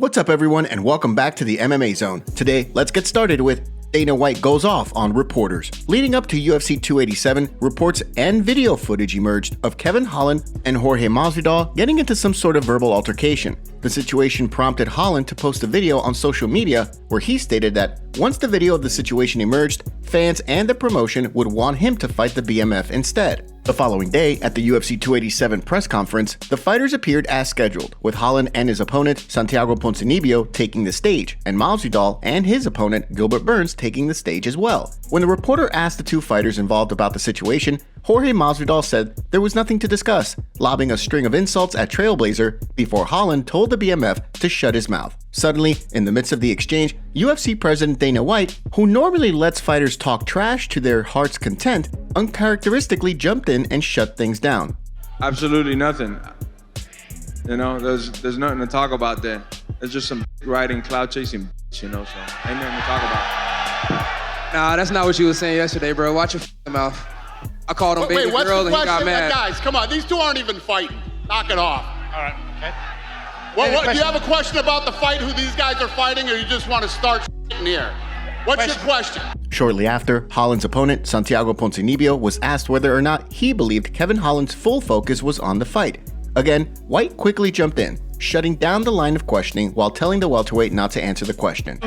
What's up everyone and welcome back to the MMA Zone. Today, let's get started with Dana White goes off on reporters. Leading up to UFC 287, reports and video footage emerged of Kevin Holland and Jorge Masvidal getting into some sort of verbal altercation. The situation prompted Holland to post a video on social media where he stated that once the video of the situation emerged, fans and the promotion would want him to fight the BMF instead. The following day, at the UFC 287 press conference, the fighters appeared as scheduled, with Holland and his opponent, Santiago Ponzinibbio, taking the stage, and Masvidal and his opponent, Gilbert Burns, taking the stage as well. When the reporter asked the two fighters involved about the situation, Jorge Masvidal said there was nothing to discuss, lobbing a string of insults at Trailblazer before Holland told the BMF to shut his mouth. Suddenly, in the midst of the exchange, UFC President Dana White, who normally lets fighters talk trash to their heart's content, uncharacteristically jumped in and shut things down. Absolutely nothing. You know, there's nothing to talk about there. It's just some riding, cloud chasing, you know, so ain't nothing to talk about. Nah, that's not what you were saying yesterday, bro. Watch your mouth. I called him baby girl and he got mad. Guys, come on, these two aren't even fighting. Knock it off. All right, okay. Do you have a question about the fight, who these guys are fighting, or you just want to start in here? What's your question? Shortly after, Holland's opponent, Santiago Ponzinibbio, was asked whether or not he believed Kevin Holland's full focus was on the fight. Again, White quickly jumped in, shutting down the line of questioning while telling the welterweight not to answer the question.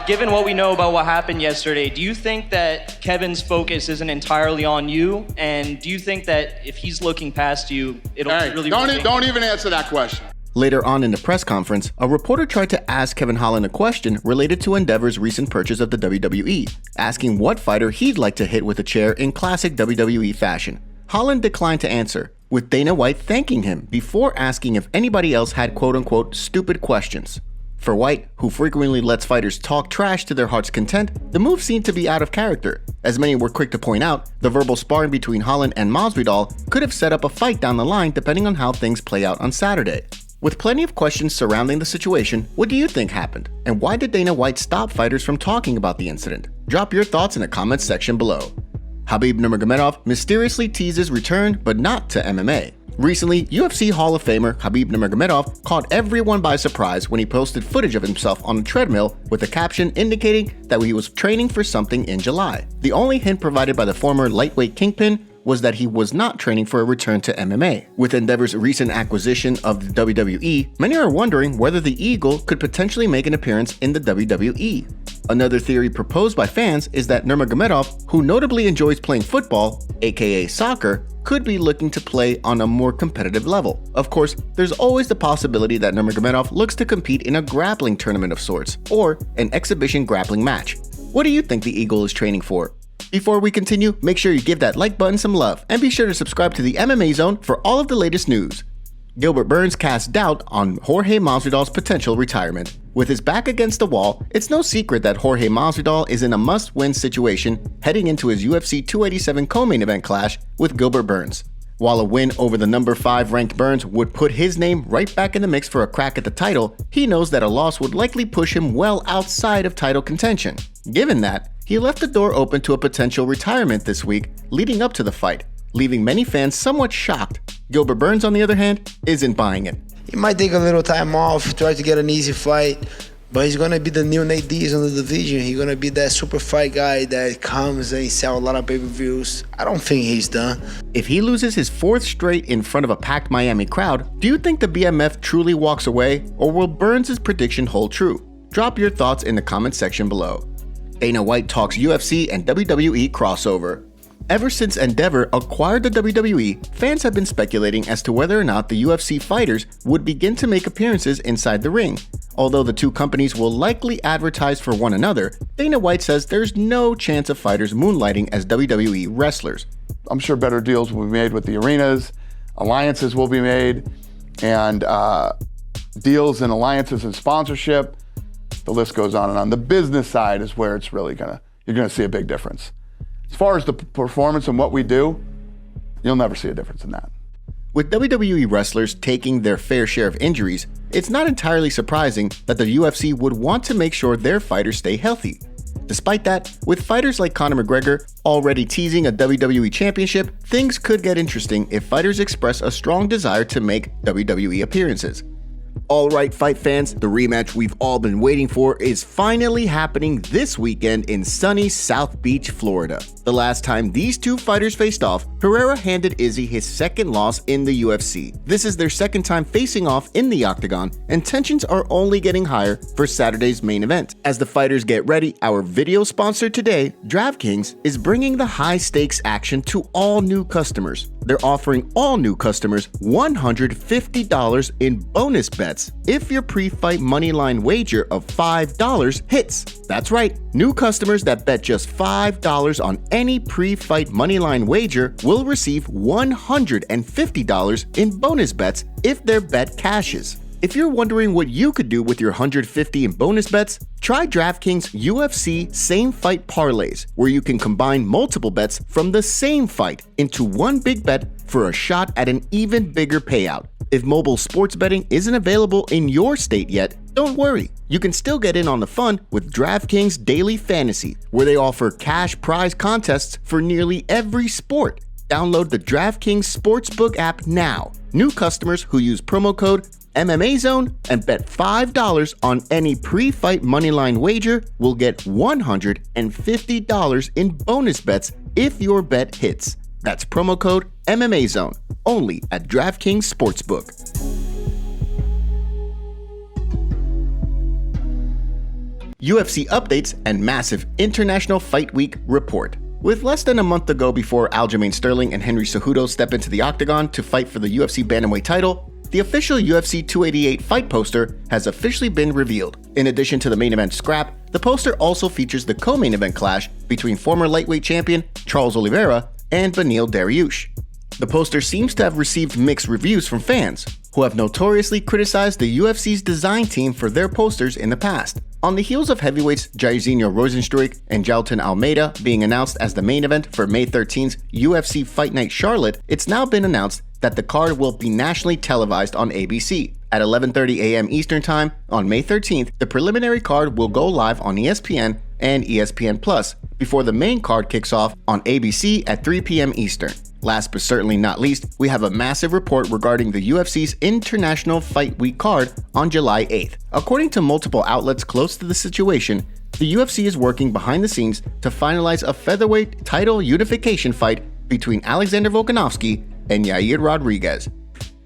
Given what we know about what happened yesterday, do you think that Kevin's focus isn't entirely on you? And do you think that if he's looking past you, it'll really... Don't even answer that question. Later on in the press conference, a reporter tried to ask Kevin Holland a question related to Endeavor's recent purchase of the WWE, asking what fighter he'd like to hit with a chair in classic WWE fashion. Holland declined to answer, with Dana White thanking him before asking if anybody else had quote-unquote stupid questions. For White, who frequently lets fighters talk trash to their heart's content, the move seemed to be out of character. As many were quick to point out, the verbal sparring between Holland and Masvidal could have set up a fight down the line depending on how things play out on Saturday. With plenty of questions surrounding the situation, what do you think happened? And why did Dana White stop fighters from talking about the incident? Drop your thoughts in the comments section below. Khabib Nurmagomedov mysteriously teases return, but not to MMA. Recently, UFC Hall of Famer Khabib Nurmagomedov caught everyone by surprise when he posted footage of himself on a treadmill with a caption indicating that he was training for something in July. The only hint provided by the former lightweight kingpin was that he was not training for a return to MMA. With Endeavor's recent acquisition of the WWE, many are wondering whether the Eagle could potentially make an appearance in the WWE. Another theory proposed by fans is that Nurmagomedov, who notably enjoys playing football, aka soccer, could be looking to play on a more competitive level. Of course, there's always the possibility that Nurmagomedov looks to compete in a grappling tournament of sorts, or an exhibition grappling match. What do you think the Eagle is training for? Before we continue, make sure you give that like button some love, and be sure to subscribe to the MMA Zone for all of the latest news. Gilbert Burns casts doubt on Jorge Masvidal's potential retirement. With his back against the wall, it's no secret that Jorge Masvidal is in a must-win situation heading into his UFC 287 co-main event clash with Gilbert Burns. While a win over the number 5 ranked Burns would put his name right back in the mix for a crack at the title, he knows that a loss would likely push him well outside of title contention. Given that, he left the door open to a potential retirement this week leading up to the fight, leaving many fans somewhat shocked. Gilbert Burns, on the other hand, isn't buying it. He might take a little time off, try to get an easy fight, but he's gonna be the new Nate Diaz in the division. He's gonna be that super fight guy that comes and sells a lot of pay-per-views. I don't think he's done. If he loses his 4th straight in front of a packed Miami crowd, do you think the BMF truly walks away, or will Burns' prediction hold true? Drop your thoughts in the comment section below. Dana White talks UFC and WWE crossover. Ever since Endeavor acquired the WWE, fans have been speculating as to whether or not the UFC fighters would begin to make appearances inside the ring. Although the two companies will likely advertise for one another, Dana White says there's no chance of fighters moonlighting as WWE wrestlers. I'm sure better deals will be made with the arenas, alliances will be made, and deals and alliances and sponsorship. The list goes on and on. The business side is where it's really you're gonna see a big difference. As far as the performance and what we do, you'll never see a difference in that. With WWE wrestlers taking their fair share of injuries, it's not entirely surprising that the UFC would want to make sure their fighters stay healthy. Despite that, with fighters like Conor McGregor already teasing a WWE championship, things could get interesting if fighters express a strong desire to make WWE appearances. All right, fight fans, the rematch we've all been waiting for is finally happening this weekend in sunny South Beach, Florida. The last time these two fighters faced off, Pereira handed Izzy his second loss in the UFC. This is their second time facing off in the octagon, and tensions are only getting higher for Saturday's main event. As the fighters get ready, our video sponsor today, DraftKings, is bringing the high-stakes action to all new customers. They're offering all new customers $150 in bonus bets if your pre-fight moneyline wager of $5 hits. That's right, new customers that bet just $5 on any pre-fight moneyline wager will receive $150 in bonus bets if their bet cashes. If you're wondering what you could do with your $150 in bonus bets, try DraftKings UFC Same Fight Parlays, where you can combine multiple bets from the same fight into one big bet for a shot at an even bigger payout. If mobile sports betting isn't available in your state yet, don't worry. You can still get in on the fun with DraftKings Daily Fantasy, where they offer cash prize contests for nearly every sport. Download the DraftKings Sportsbook app now. New customers who use promo code MMA Zone and bet $5 on any pre-fight moneyline wager will get $150 in bonus bets if your bet hits. That's promo code MMA Zone, only at DraftKings Sportsbook. UFC updates and massive International Fight Week report. With less than a month to go before Aljamain Sterling and Henry Cejudo step into the octagon to fight for the UFC Bantamweight title, the official UFC 288 fight poster has officially been revealed. In addition to the main event scrap, the poster also features the co-main event clash between former lightweight champion Charles Oliveira and Beneil Dariush. The poster seems to have received mixed reviews from fans, who have notoriously criticized the UFC's design team for their posters in the past. On the heels of heavyweights Jairzinho Rozenstruik and Jailton Almeida being announced as the main event for May 13th's UFC Fight Night Charlotte, it's now been announced that the card will be nationally televised on ABC. At 11:30 a.m. Eastern Time on May 13th, the preliminary card will go live on ESPN and ESPN Plus before the main card kicks off on ABC at 3 p.m. Eastern. Last but certainly not least, we have a massive report regarding the UFC's International Fight Week card on July 8th. According to multiple outlets close to the situation, the UFC is working behind the scenes to finalize a featherweight title unification fight between Alexander Volkanovski and Yair Rodriguez.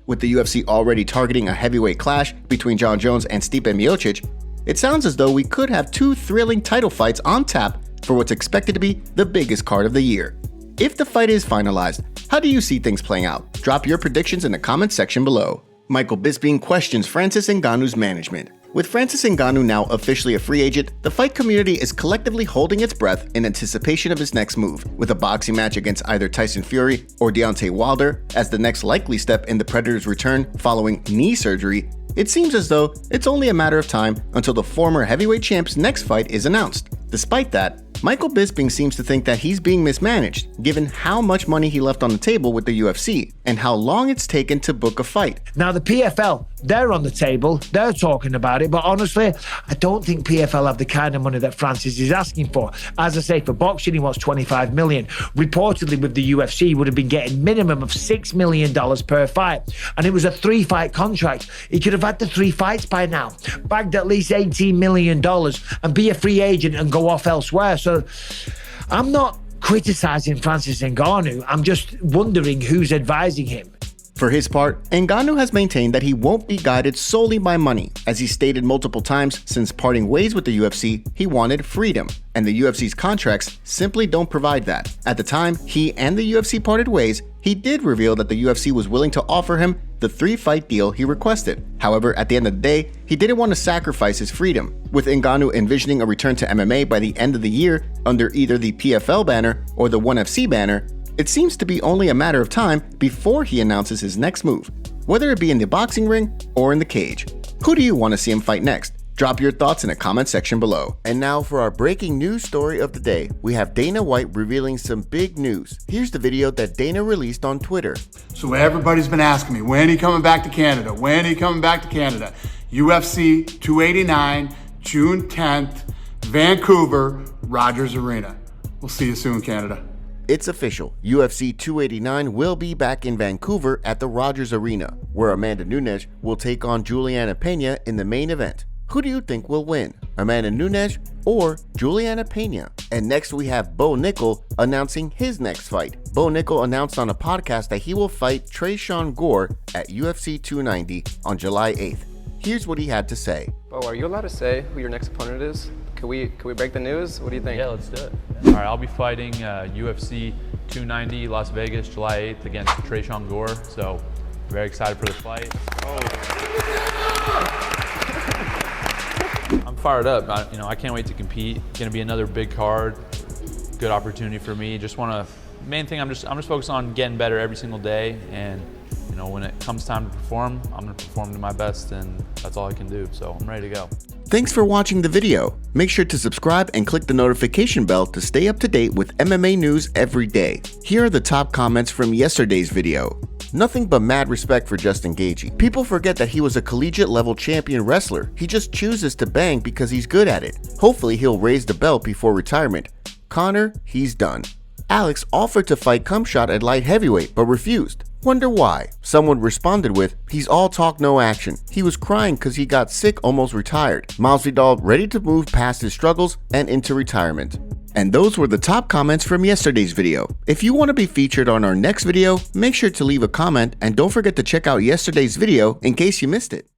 With the UFC already targeting a heavyweight clash between Jon Jones and Stipe Miocic, it sounds as though we could have two thrilling title fights on tap for what's expected to be the biggest card of the year. If the fight is finalized, how do you see things playing out? Drop your predictions in the comments section below. Michael Bisping questions Francis Ngannou's management. With Francis Ngannou now officially a free agent, the fight community is collectively holding its breath in anticipation of his next move, with a boxing match against either Tyson Fury or Deontay Wilder as the next likely step in the Predator's return following knee surgery. It seems as though it's only a matter of time until the former heavyweight champ's next fight is announced. Despite that, Michael Bisping seems to think that he's being mismanaged, given how much money he left on the table with the UFC and how long it's taken to book a fight. Now, the PFL, they're on the table, they're talking about it, but honestly, I don't think PFL have the kind of money that Francis is asking for. As I say, for boxing, he wants $25 million. Reportedly, with the UFC, he would have been getting minimum of $6 million per fight, and it was a 3-fight contract. He could have had the 3 fights by now, bagged at least $18 million, and be a free agent and go off elsewhere. So I'm not criticizing Francis Ngannou, I'm just wondering who's advising him. For his part, Ngannou has maintained that he won't be guided solely by money. As he stated multiple times since parting ways with the UFC, he wanted freedom, and the UFC's contracts simply don't provide that. At the time he and the UFC parted ways, he did reveal that the UFC was willing to offer him the 3-fight deal he requested. However, at the end of the day, he didn't want to sacrifice his freedom. With Ngannou envisioning a return to MMA by the end of the year under either the PFL banner or the ONE FC banner, it seems to be only a matter of time before he announces his next move, whether it be in the boxing ring or in the cage. Who do you want to see him fight next? Drop your thoughts in the comment section below. And now for our breaking news story of the day, we have Dana White revealing some big news. Here's the video that Dana released on Twitter. So everybody's been asking me, when are you coming back to Canada? When are you coming back to Canada? UFC 289, June 10th, Vancouver, Rogers Arena. We'll see you soon, Canada. It's official, UFC 289 will be back in Vancouver at the Rogers Arena, where Amanda Nunes will take on Juliana Pena in the main event. Who do you think will win, Amanda Nunes or Juliana Pena? And next we have Bo Nickal announcing his next fight. Bo Nickal announced on a podcast that he will fight Tresean Gore at UFC 290 on July 8th. Here's what he had to say. Bo, are you allowed to say who your next opponent is? Can we break the news? What do you think? Yeah, let's do it. All right, I'll be fighting UFC 290 Las Vegas, July 8th against Tresean Gore. So very excited for the fight. I'm fired up. I can't wait to compete. It's gonna be another big card, good opportunity for me. Main thing, I'm just focused on getting better every single day, and when it comes time to perform, I'm gonna perform to my best, and that's all I can do. So I'm ready to go. Thanks for watching the video. Make sure to subscribe and click the notification bell to stay up to date with MMA news every day. Here are the top comments from yesterday's video. Nothing but mad respect for Justin Gaethje. People forget that he was a collegiate level champion wrestler. He just chooses to bang because he's good at it. Hopefully he'll raise the belt before retirement. Conor, he's done. Alex offered to fight Cumshot at light heavyweight but refused. Wonder why? Someone responded with, he's all talk no action. He was crying because he got sick, almost retired. Masvidal ready to move past his struggles and into retirement. And those were the top comments from yesterday's video. If you want to be featured on our next video, make sure to leave a comment and don't forget to check out yesterday's video in case you missed it.